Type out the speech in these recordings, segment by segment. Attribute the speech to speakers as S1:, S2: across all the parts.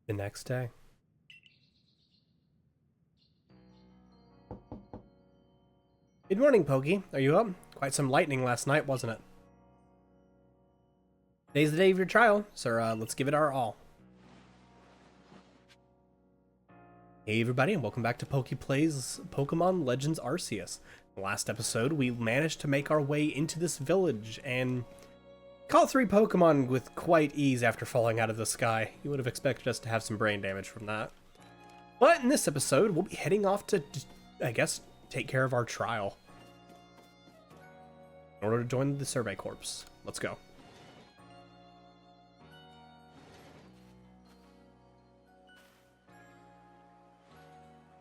S1: The next day. Good morning, Pokey. Are you up? Quite some lightning last night, wasn't it? Today's the day of your trial, so let's give it our all. Hey everybody, and welcome back to Plays Pokemon Legends Arceus. In the last episode, we managed to make our way into this village and caught 3 Pokemon with quite ease after falling out of the sky. You would have expected us to have some brain damage from that. But in this episode, we'll be heading off to, I guess, take care of our trial in order to join the Survey Corps. Let's go.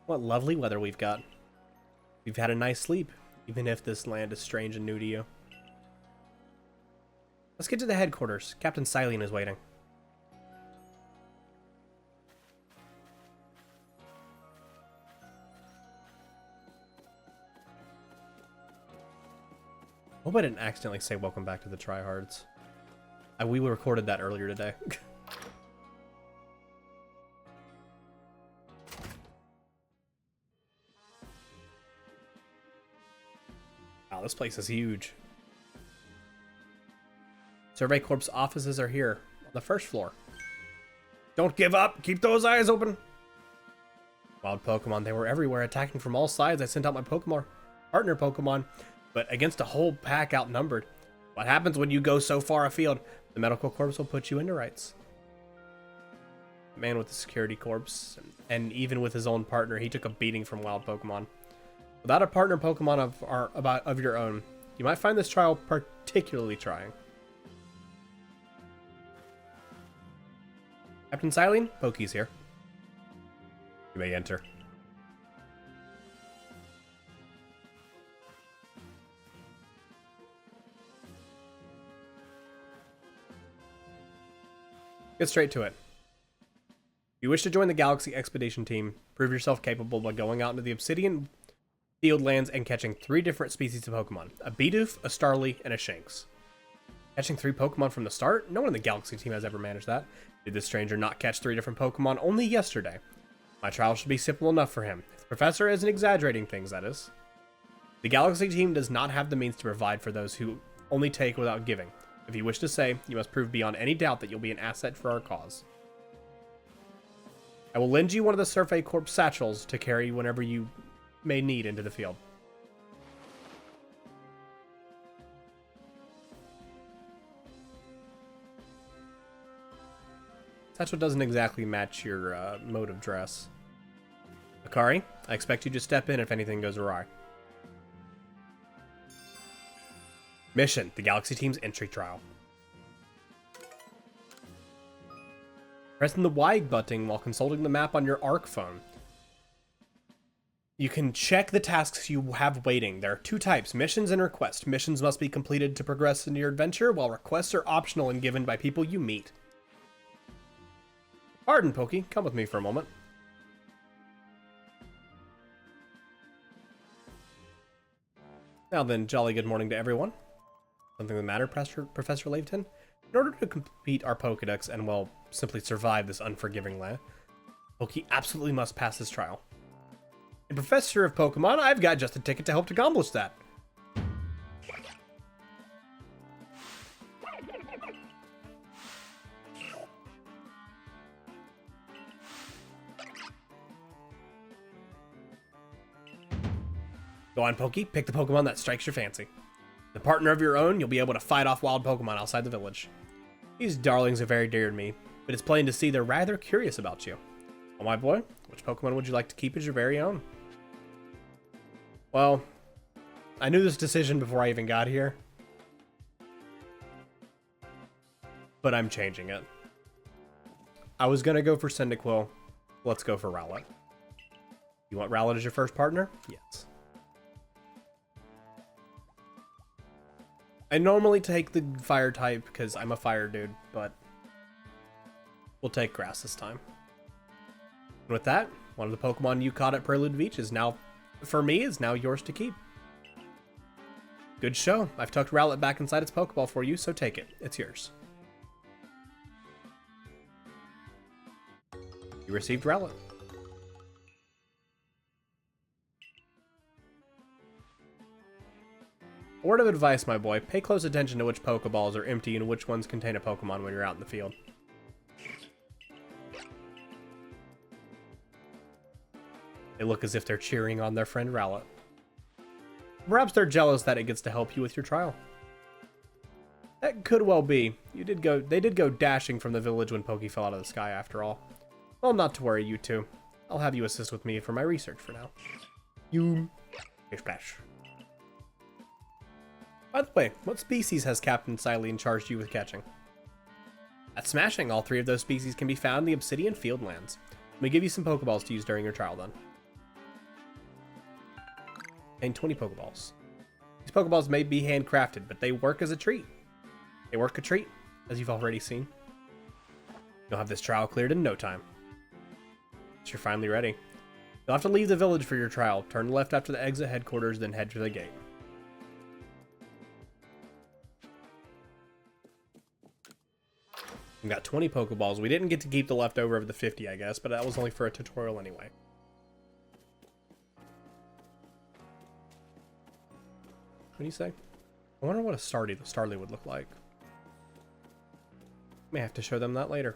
S1: What lovely weather we've got. We've had a nice sleep, even if this land is strange and new to you. Let's get to the headquarters. Captain Silene is waiting. Hope I didn't accidentally say welcome back to the tryhards. We recorded that earlier today. Wow, this place is huge. Survey Corps offices are here on the first floor. Don't give up! Keep those eyes open! Wild Pokemon, they were everywhere, attacking from all sides. I sent out my partner Pokemon, but against a whole pack outnumbered. What happens when you go so far afield? The Medical Corps will put you into rights. The man with the Security Corps, and even with his own partner, he took a beating from Wild Pokemon. Without a partner Pokemon of your own, you might find this trial particularly trying. Captain Silene, Pokey's here. You may enter. Get straight to it. If you wish to join the Galaxy Expedition team, prove yourself capable by going out into the Obsidian Field lands and catching 3 different species of Pokemon. A Bidoof, a Starly, and a Shinx. Catching 3 Pokemon from the start? No one in the Galaxy team has ever managed that. Did this stranger not catch 3 different Pokemon only yesterday? My trial should be simple enough for him. If the professor isn't exaggerating things, that is. The Galaxy team does not have the means to provide for those who only take without giving. If you wish to say, you must prove beyond any doubt that you'll be an asset for our cause. I will lend you one of the Survey Corps satchels to carry whenever you may need into the field. Satchel doesn't exactly match your mode of dress. Akari, I expect you to step in if anything goes awry. Mission, the Galaxy team's entry trial. Pressing the Y button while consulting the map on your ARC phone. You can check the tasks you have waiting. There are 2 types, missions and requests. Missions must be completed to progress in your adventure, while requests are optional and given by people you meet. Pardon, Pokey. Come with me for a moment. Now then, jolly good morning to everyone. Something the matter, Professor Laveton? In order to complete our Pokedex and, well, simply survive this unforgiving land, Pokey absolutely must pass this trial. A professor of Pokemon, I've got just a ticket to help to accomplish that. Go on, Pokey. Pick the Pokemon that strikes your fancy. The partner of your own, you'll be able to fight off wild Pokemon outside the village. These darlings are very dear to me, but it's plain to see they're rather curious about you. Oh, my boy, which Pokemon would you like to keep as your very own? Well, I knew this decision before I even got here, but I'm changing it. I was gonna go for Cyndaquil. Let's go for Rowlet. You want Rowlet as your first partner? Yes. I normally take the fire type because I'm a fire dude, but we'll take grass this time. And with that, one of the Pokemon you caught at Prelude Beach is now, for me, is now yours to keep. Good show. I've tucked Rowlet back inside its Pokeball for you, so take it. It's yours. You received Rowlet. Word of advice, my boy. Pay close attention to which Pokeballs are empty and which ones contain a Pokemon when you're out in the field. They look as if they're cheering on their friend Rowlet. Perhaps they're jealous that it gets to help you with your trial. That could well be. They did go dashing from the village when Poke fell out of the sky after all. Well, not to worry, you two. I'll have you assist with me for my research for now. You... Splash. By the way, what species has Captain Silene charged you with catching? At Smashing, all 3 of those species can be found in the Obsidian Fieldlands. Let me give you some Pokeballs to use during your trial then. And 20 Pokeballs. These Pokeballs may be handcrafted, but they work as a treat. They work a treat, as you've already seen. You'll have this trial cleared in no time. So you're finally ready. You'll have to leave the village for your trial. Turn left after the exit headquarters, then head to the gate. We got 20 Pokeballs. We didn't get to keep the leftover of the 50, I guess, but that was only for a tutorial anyway. What do you say? I wonder what a Starly would look like. May have to show them that later.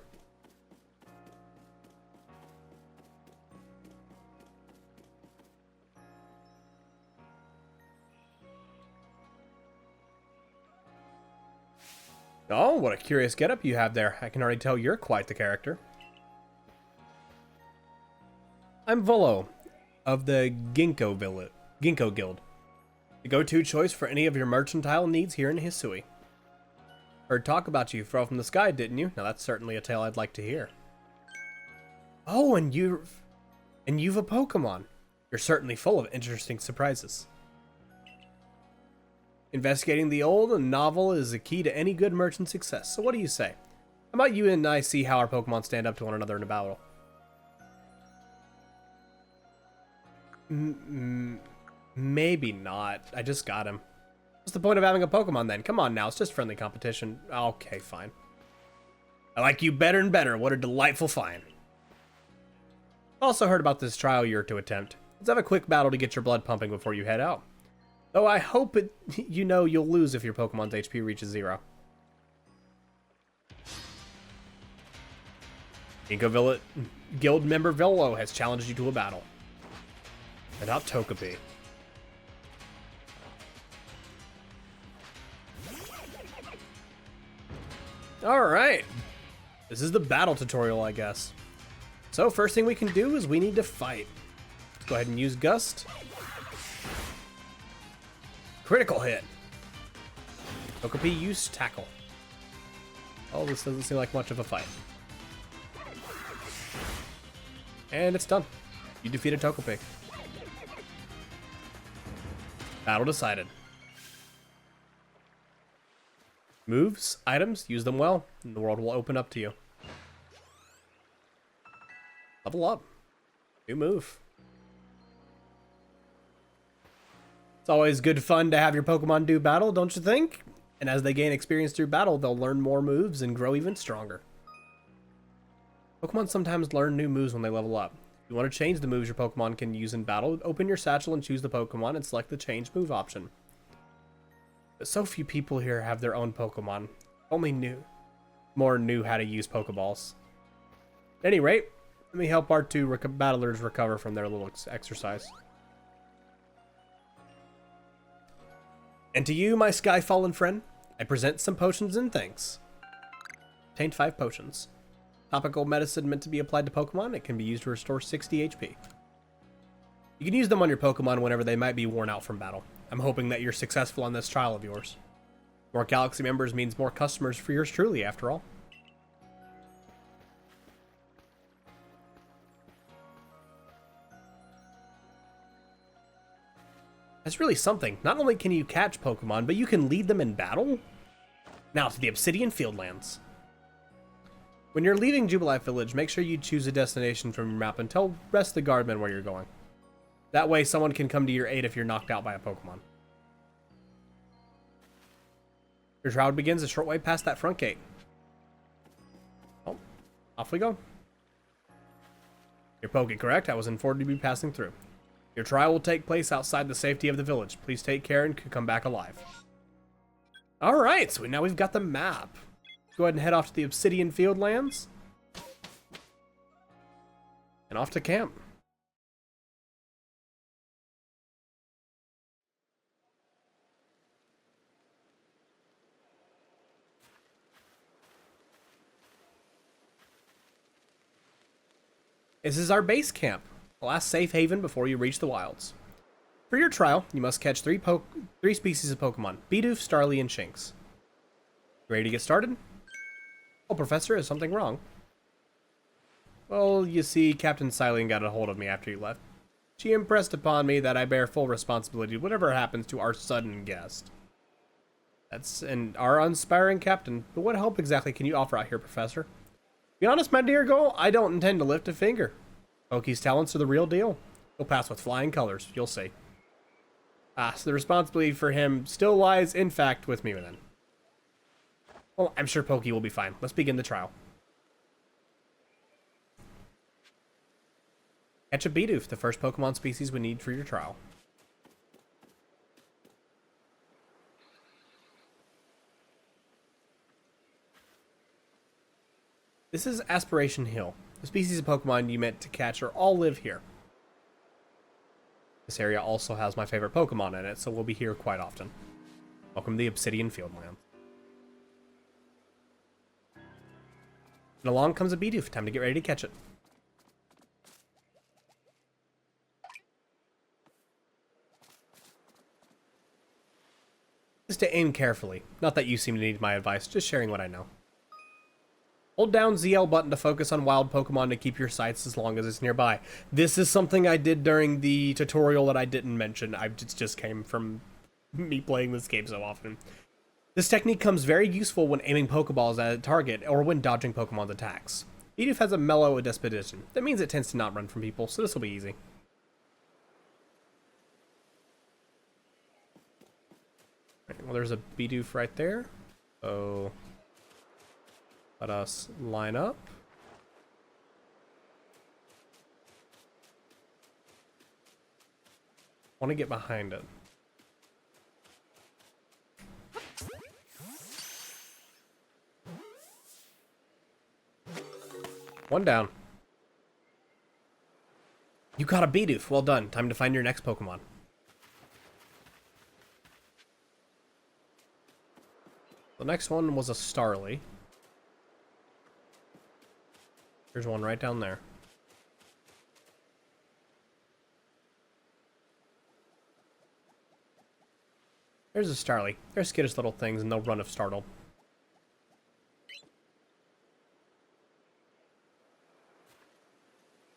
S1: Oh, what a curious getup you have there. I can already tell you're quite the character. I'm Volo, of the Ginkgo Guild. The go-to choice for any of your mercantile needs here in Hisui. Heard talk about you fell from the sky, didn't you? Now that's certainly a tale I'd like to hear. Oh, and you've a Pokemon. You're certainly full of interesting surprises. Investigating the old and novel is the key to any good merchant success. So what do you say? How about you and I see how our Pokemon stand up to one another in a battle? Maybe not. I just got him. What's the point of having a Pokemon then? Come on now, it's just friendly competition. Okay, fine. I like you better and better. What a delightful find. Also heard about this trial you're to attempt. Let's have a quick battle to get your blood pumping before you head out. Though I hope you'll lose if your Pokemon's HP reaches 0. Ginkgo Guild member Volo has challenged you to a battle. Adopt Togepi. Alright. This is the battle tutorial, I guess. So first thing we can do is we need to fight. Let's go ahead and use Gust. Critical hit. Togepi use Tackle. Oh, this doesn't seem like much of a fight. And it's done. You defeated Togepi. Battle decided. Moves, items, use them well, and the world will open up to you. Level up. New move. It's always good fun to have your Pokemon do battle, don't you think? And as they gain experience through battle, they'll learn more moves and grow even stronger. Pokemon sometimes learn new moves when they level up. If you want to change the moves your Pokemon can use in battle, open your satchel and choose the Pokemon and select the change move option. But so few people here have their own Pokemon. Only more knew how to use Pokeballs. At any rate, let me help our 2 battlers recover from their little exercise. And to you, my sky-fallen friend, I present some potions and thanks. Obtained 5 potions. Topical medicine meant to be applied to Pokemon. It can be used to restore 60 HP. You can use them on your Pokemon whenever they might be worn out from battle. I'm hoping that you're successful on this trial of yours. More Galaxy members means more customers for yours truly, after all. That's really something. Not only can you catch Pokemon, but you can lead them in battle? Now to the Obsidian Fieldlands. When you're leaving Jubilife Village, make sure you choose a destination from your map and tell rest of the guardmen where you're going. That way someone can come to your aid if you're knocked out by a Pokemon. Your trial begins a short way past that front gate. Oh, off we go. You're Poke, correct? I was informed to be passing through. Your trial will take place outside the safety of the village. Please take care and come back alive. Alright, so now we've got the map. Go ahead and head off to the Obsidian Fieldlands. And off to camp. This is our base camp, the last safe haven before you reach the wilds. For your trial, you must catch three species of Pokemon: Bidoof, Starly, and Shinx. Ready to get started? Oh, Professor, is something wrong? Well, you see, Captain Silene got a hold of me after you left. She impressed upon me that I bear full responsibility whatever happens to our sudden guest. That's our uninspiring captain, but what help exactly can you offer out here, Professor? Be honest, my dear Goal, I don't intend to lift a finger. Poke's talents are the real deal. He'll pass with flying colors, you'll see. So the responsibility for him still lies, in fact, with me then. Well, I'm sure Poke will be fine. Let's begin the trial. Catch a Bidoof, the first Pokemon species we need for your trial. This is Aspiration Hill. The species of Pokemon you meant to catch are all live here. This area also has my favorite Pokemon in it, so we'll be here quite often. Welcome to the Obsidian Fieldlands. And along comes a Bidoof. Time to get ready to catch it. Just to aim carefully. Not that you seem to need my advice, just sharing what I know. Hold down ZL button to focus on wild Pokemon to keep your sights as long as it's nearby. This is something I did during the tutorial that I didn't mention. It just came from me playing this game so often. This technique comes very useful when aiming Pokeballs at a target or when dodging Pokemon's attacks. Bidoof has a mellow disposition. That means it tends to not run from people, so this will be easy. Right, well, there's a Bidoof right there. So let us line up. Want to get behind it. One down. You caught a Bidoof. Well done. Time to find your next Pokemon. The next one was a Starly. There's one right down there. There's a Starly. They're skittish little things and they'll run if startled.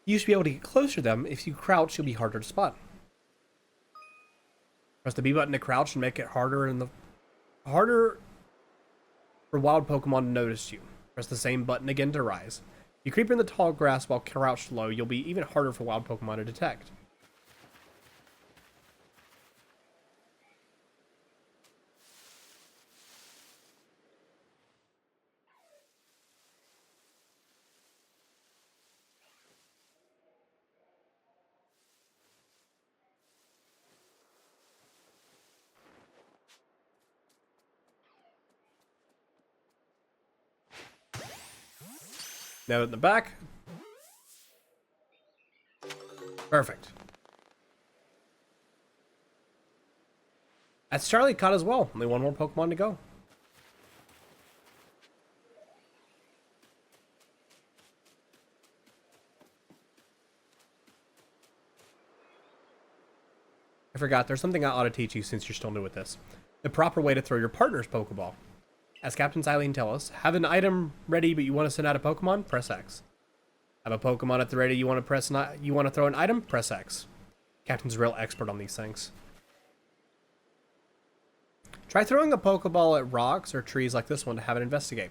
S1: You should be able to get closer to them. If you crouch, you'll be harder to spot. Press the B button to crouch and make it harder for wild Pokemon to notice you. Press the same button again to rise. If you creep in the tall grass while crouched low, you'll be even harder for wild Pokemon to detect. Now in the back. Perfect. That's Charlie caught as well. Only one more Pokemon to go. I forgot, there's something I ought to teach you since you're still new at this. The proper way to throw your partner's Pokeball. As Captain Silene tells us, have an item ready but you want to send out a Pokemon? Press X. Have a Pokemon at the ready you want to throw an item? Press X. Captain's a real expert on these things. Try throwing a Pokeball at rocks or trees like this one to have it investigate.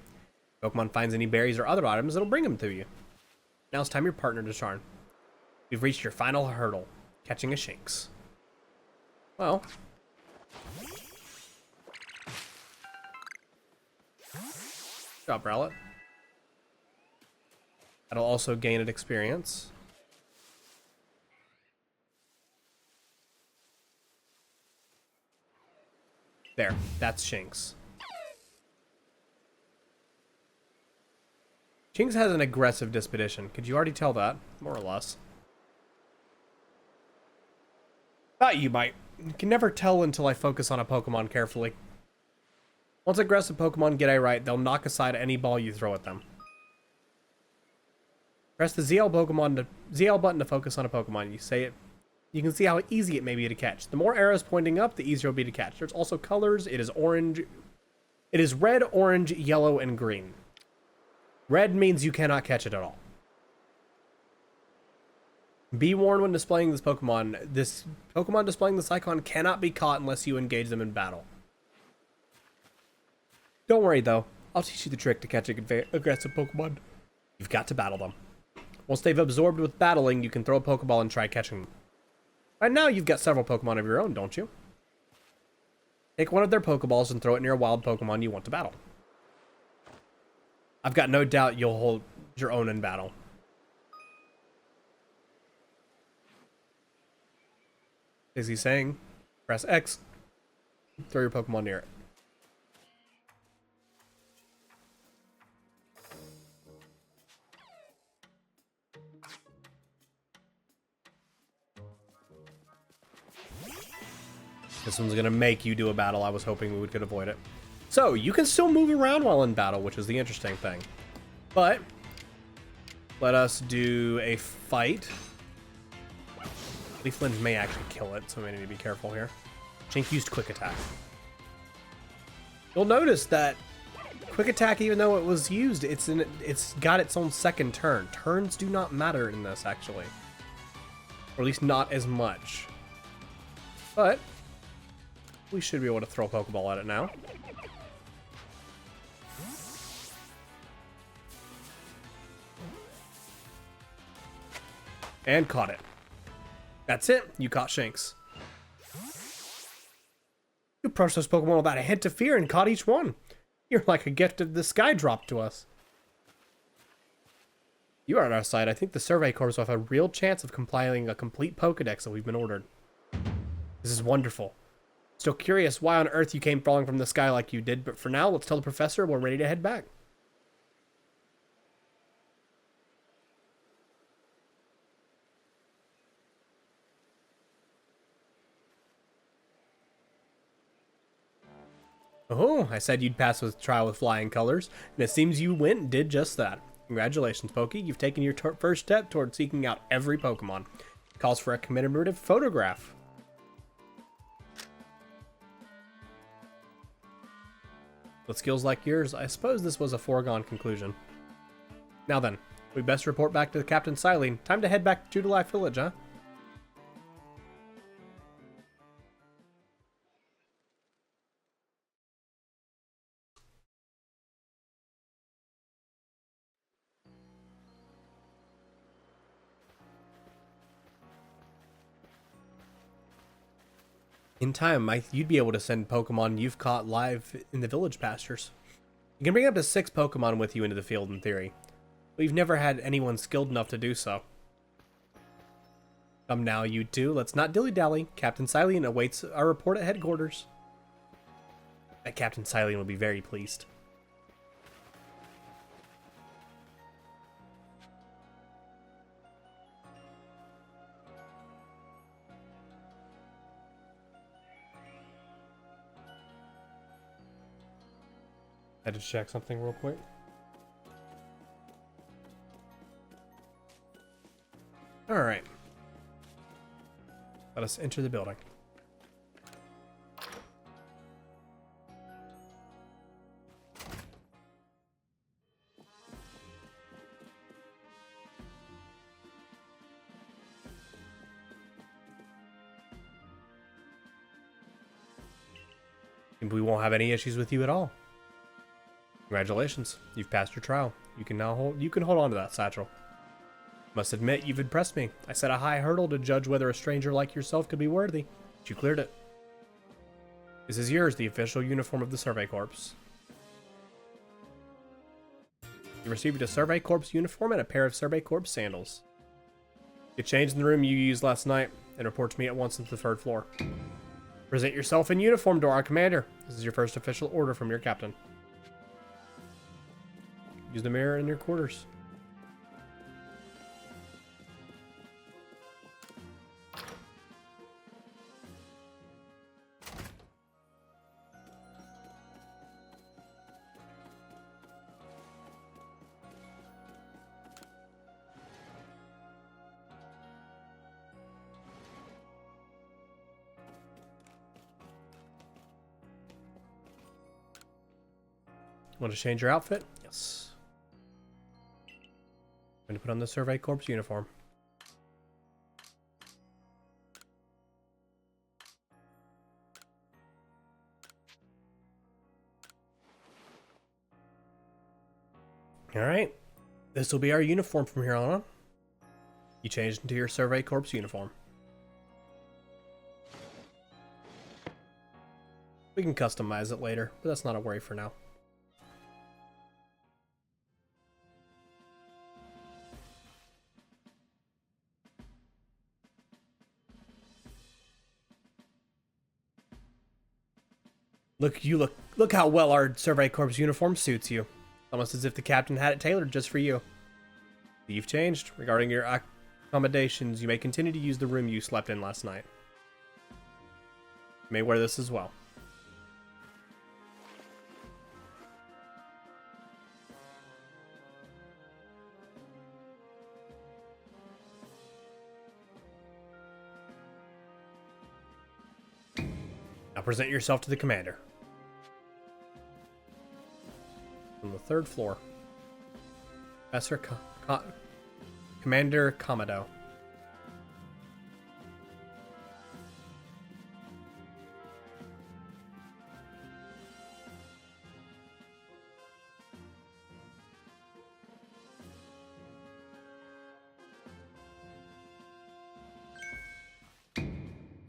S1: If Pokemon finds any berries or other items, it'll bring them to you. Now it's time your partner to charm. We've reached your final hurdle, catching a Shinx. Well, good job, Rowlet. That'll also gain an experience. There, that's Shinx. Shinx has an aggressive disposition. Could you already tell that? More or less. Thought you might. You can never tell until I focus on a Pokemon carefully. Once aggressive Pokemon get it right, they'll knock aside any ball you throw at them. Press the ZL button to focus on a Pokemon. You can see how easy it may be to catch. The more arrows pointing up, the easier it'll be to catch. There's also colors. It is orange. It is red, orange, yellow, and green. Red means you cannot catch it at all. Be warned when displaying this Pokemon. This Pokemon displaying this icon cannot be caught unless you engage them in battle. Don't worry though, I'll teach you the trick to catching aggressive Pokemon. You've got to battle them. Once they've absorbed with battling, you can throw a Pokeball and try catching them. By now you've got several Pokemon of your own, don't you? Take one of their Pokeballs and throw it near a wild Pokemon you want to battle. I've got no doubt you'll hold your own in battle. Is he saying? Press X. Throw your Pokemon near it. This one's gonna make you do a battle. I was hoping we could avoid it. So, you can still move around while in battle, which is the interesting thing. But, let us do a fight. Leaflinge may actually kill it, so we need to be careful here. Jink used Quick Attack. You'll notice that Quick Attack, even though it was used, it's got its own second turn. Turns do not matter in this, actually. Or at least not as much. But, we should be able to throw a Pokeball at it now. And caught it. That's it. You caught Shinx. You approached those Pokemon without a hint of fear and caught each one. You're like a gift of the sky dropped to us. You are on our side. I think the Survey Corps will have a real chance of compiling a complete Pokedex that we've been ordered. This is wonderful. Still curious why on earth you came falling from the sky like you did, but for now, let's tell the professor we're ready to head back. Oh, I said you'd pass with trial with flying colors, and it seems you went and did just that. Congratulations, Pokey. You've taken your first step toward seeking out every Pokemon. It calls for a commemorative photograph. With skills like yours, I suppose this was a foregone conclusion. Now then, we best report back to Captain Silene. Time to head back to Judalife Village, huh? In time, you'd be able to send Pokemon you've caught live in the village pastures. You can bring up to 6 Pokemon with you into the field in theory, but you've never had anyone skilled enough to do so. Come now, you two, let's not dilly-dally. Captain Silene awaits our report at headquarters. That Captain Silene will be very pleased. I had to check something real quick. Alright. Let us enter the building. And we won't have any issues with you at all. Congratulations, you've passed your trial. You can hold on to that satchel. Must admit, you've impressed me. I set a high hurdle to judge whether a stranger like yourself could be worthy, but you cleared it. This is yours, the official uniform of the Survey Corps. You received a Survey Corps uniform and a pair of Survey Corps sandals. Get changed in the room you used last night and report to me at once on the 3rd floor. Present yourself in uniform to our commander. This is your first official order from your captain. Use the mirror in your quarters. Want to change your outfit? Yes. I'm going to put on the Survey Corps uniform. Alright. This will be our uniform from here on. You changed into your Survey Corps uniform. We can customize it later, but that's not a worry for now. Look how well our Survey Corps uniform suits you. Almost as if the captain had it tailored just for you. You've changed. Regarding your accommodations, you may continue to use the room you slept in last night. You may wear this as well. Now present yourself to the commander. On the 3rd floor. Professor Commander Commodore.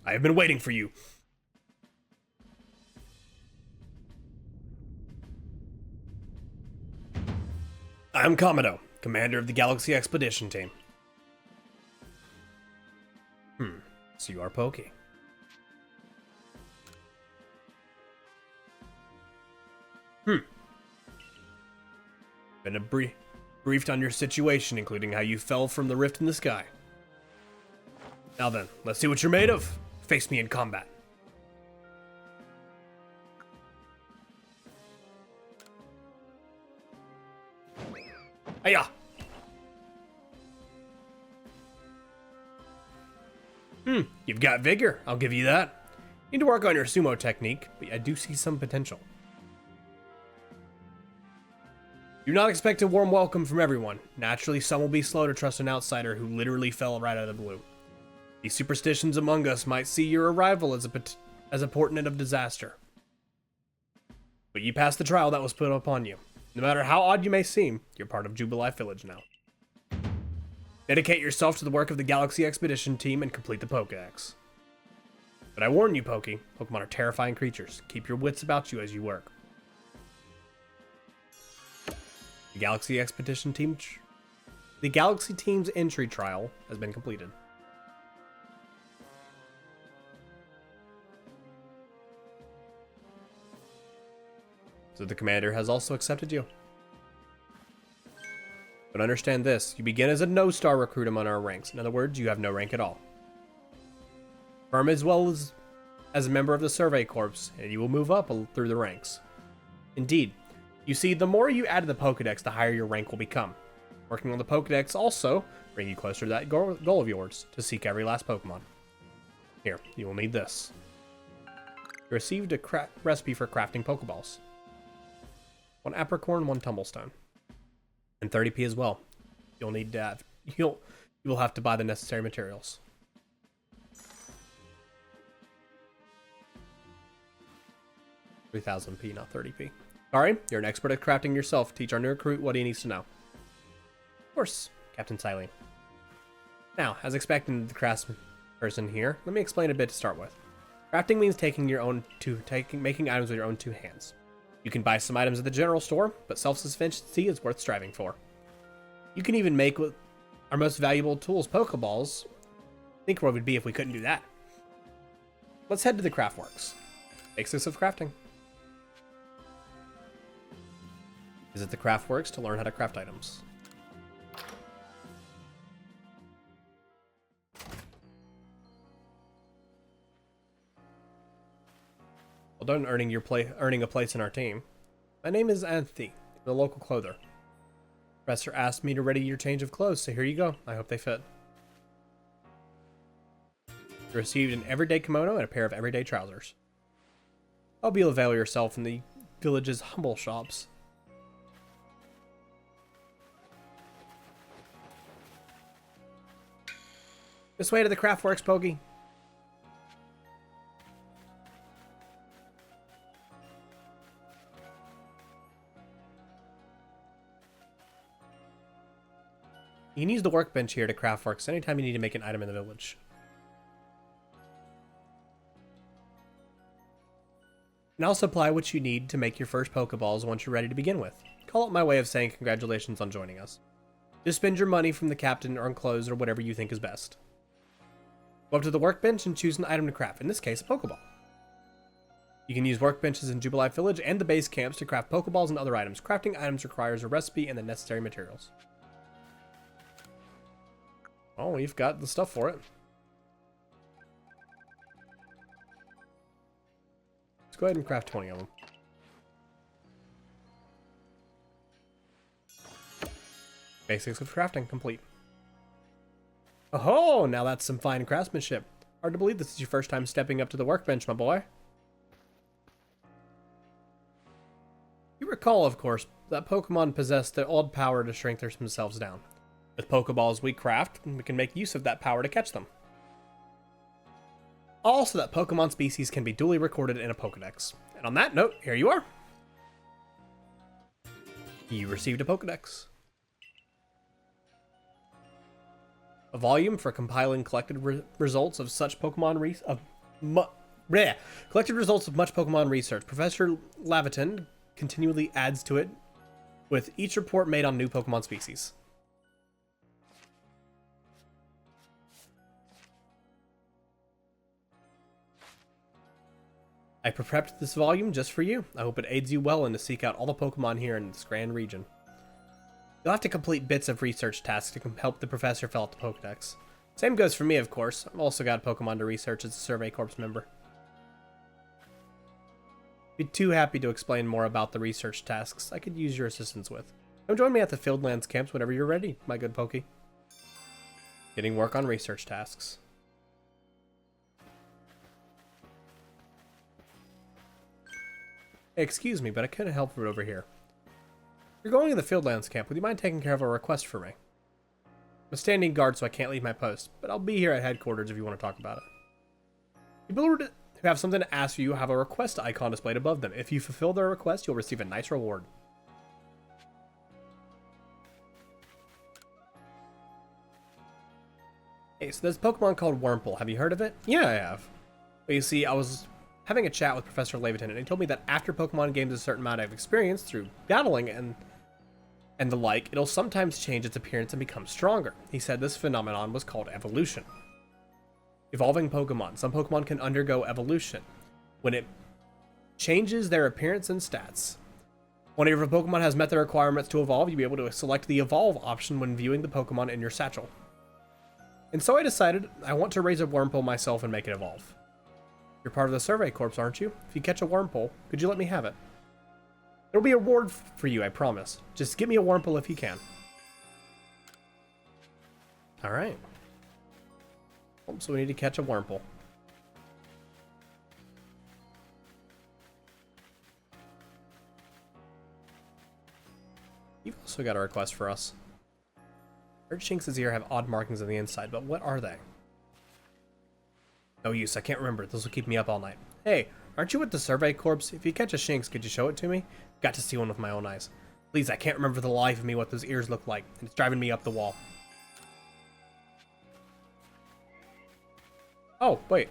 S1: I have been waiting for you. I'm Commodore, commander of the Galaxy Expedition Team. So you are Pokey. Been briefed on your situation, including how you fell from the rift in the sky. Now then, let's see what you're made of. Face me in combat. Hiya! You've got vigor, I'll give you that. You need to work on your sumo technique, but I do see some potential. Do not expect a warm welcome from everyone. Naturally, some will be slow to trust an outsider who literally fell right out of the blue. These superstitions among us might see your arrival as a portent of disaster. But you passed the trial that was put upon you. No matter how odd you may seem, you're part of Jubilife Village now. Dedicate yourself to the work of the Galaxy Expedition Team and complete the Pokédex. But I warn you, Pokemon are terrifying creatures. Keep your wits about you as you work. The Galaxy Expedition Team... The Galaxy Team's entry trial has been completed. So the commander has also accepted you. But understand this, you begin as a no-star recruit among our ranks. In other words, you have no rank at all. Firm as well as a member of the Survey Corps, and you will move up through the ranks. Indeed, you see, the more you add to the Pokédex, the higher your rank will become. Working on the Pokédex also bring you closer to that goal of yours, to seek every last Pokemon. Here, you will need this. You received a recipe for crafting Pokeballs. 1 apricorn, 1 tumblestone. And 30p as well. You'll need that. You will have to buy the necessary materials. $3,000p, not 30p. Sorry, you're an expert at crafting yourself. Teach our new recruit what he needs to know. Of course, Captain Silene. Now, as expected, the craftsman person here, let me explain a bit to start with. Crafting means making items with your own 2 hands. You can buy some items at the general store, but self-sufficiency is worth striving for. You can even make with our most valuable tools, Pokeballs. Think what it would be if we couldn't do that. Let's head to the Craftworks. Basics of crafting. Visit the Craftworks to learn how to craft items. Well done earning a place in our team. My name is Anthony, the local clother. Professor asked me to ready your change of clothes, so here you go. I hope they fit. You received an everyday kimono and a pair of everyday trousers. Hope you'll avail yourself in the village's humble shops. This way to the Craftworks, Pokey. You can use the workbench here to Craftworks anytime you need to make an item in the village. And I'll supply what you need to make your first Pokeballs once you're ready to begin with. Call it my way of saying congratulations on joining us. Just spend your money from the captain or on clothes or whatever you think is best. Go up to the workbench and choose an item to craft, in this case a Pokeball. You can use workbenches in Jubilee Village and the base camps to craft Pokeballs and other items. Crafting items requires a recipe and the necessary materials. Oh, we've got the stuff for it. Let's go ahead and craft 20 of them. Basics of crafting complete. Oh, now that's some fine craftsmanship. Hard to believe this is your first time stepping up to the workbench, my boy. You recall, of course, that Pokemon possess the odd power to shrink themselves down. With Pokeballs we craft, we can make use of that power to catch them. Also, that Pokemon species can be duly recorded in a Pokedex. And on that note, here you are. You received a Pokedex. A volume for compiling collected results of such Pokemon collected results of much Pokemon research. Professor Laviton continually adds to it with each report made on new Pokemon species. I prepped this volume just for you. I hope it aids you well in to seek out all the Pokemon here in this grand region. You'll have to complete bits of research tasks to help the professor fill out the Pokedex. Same goes for me, of course. I've also got Pokemon to research as a Survey Corps member. Be too happy to explain more about the research tasks I could use your assistance with. Come join me at the Fieldlands camps whenever you're ready, my good Pokey. Getting work on research tasks. Hey, excuse me, but I couldn't help it over here. You're going to the Fieldlands camp. Would you mind taking care of a request for me? I'm a standing guard, so I can't leave my post, but I'll be here at headquarters if you want to talk about it. People who have something to ask you have a request icon displayed above them. If you fulfill their request, you'll receive a nice reward. Hey, so there's a Pokemon called Wurmple. Have you heard of it? Yeah, I have. But you see, I was having a chat with Professor Laviton, and he told me that after Pokemon gains a certain amount of experience through battling and the like, it'll sometimes change its appearance and become stronger. He said this phenomenon was called evolution. Evolving Pokemon. Some Pokemon can undergo evolution when it changes their appearance and stats. Whenever a Pokemon has met the requirements to evolve, you'll be able to select the Evolve option when viewing the Pokemon in your satchel. And so I decided I want to raise a Wurmple myself and make it evolve. You're part of the Survey Corps, aren't you? If you catch a Wurmple, could you let me have it? It'll be a reward for you, I promise. Just give me a Wurmple if you can. Alright. So we need to catch a Wurmple. You've also got a request for us. Urchinx's ear have odd markings on the inside, but what are they? No use, I can't remember. This will keep me up all night. Hey, aren't you with the Survey Corps? If you catch a Shinx, could you show it to me? Got to see one with my own eyes. Please, I can't remember for the life of me what those ears look like, and it's driving me up the wall. Oh, wait.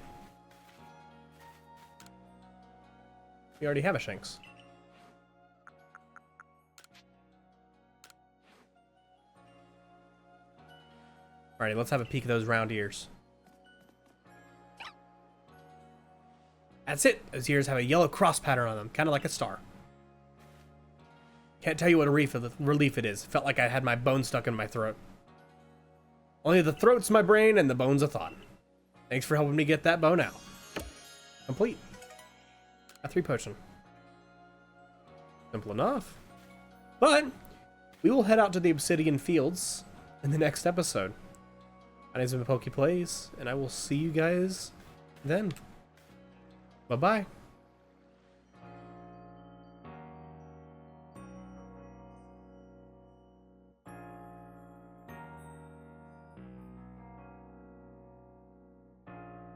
S1: We already have a Shinx. Alrighty, let's have a peek at those round ears. That's it. Those ears have a yellow cross pattern on them, kind of like a star. Can't tell you what a relief it is. Felt like I had my bone stuck in my throat. Only the throat's my brain and the bone's a thought. Thanks for helping me get that bone out. Complete. A 3 potion. Simple enough. But we will head out to the Obsidian Fields in the next episode. My name's been PokePlays, and I will see you guys then. Bye-bye.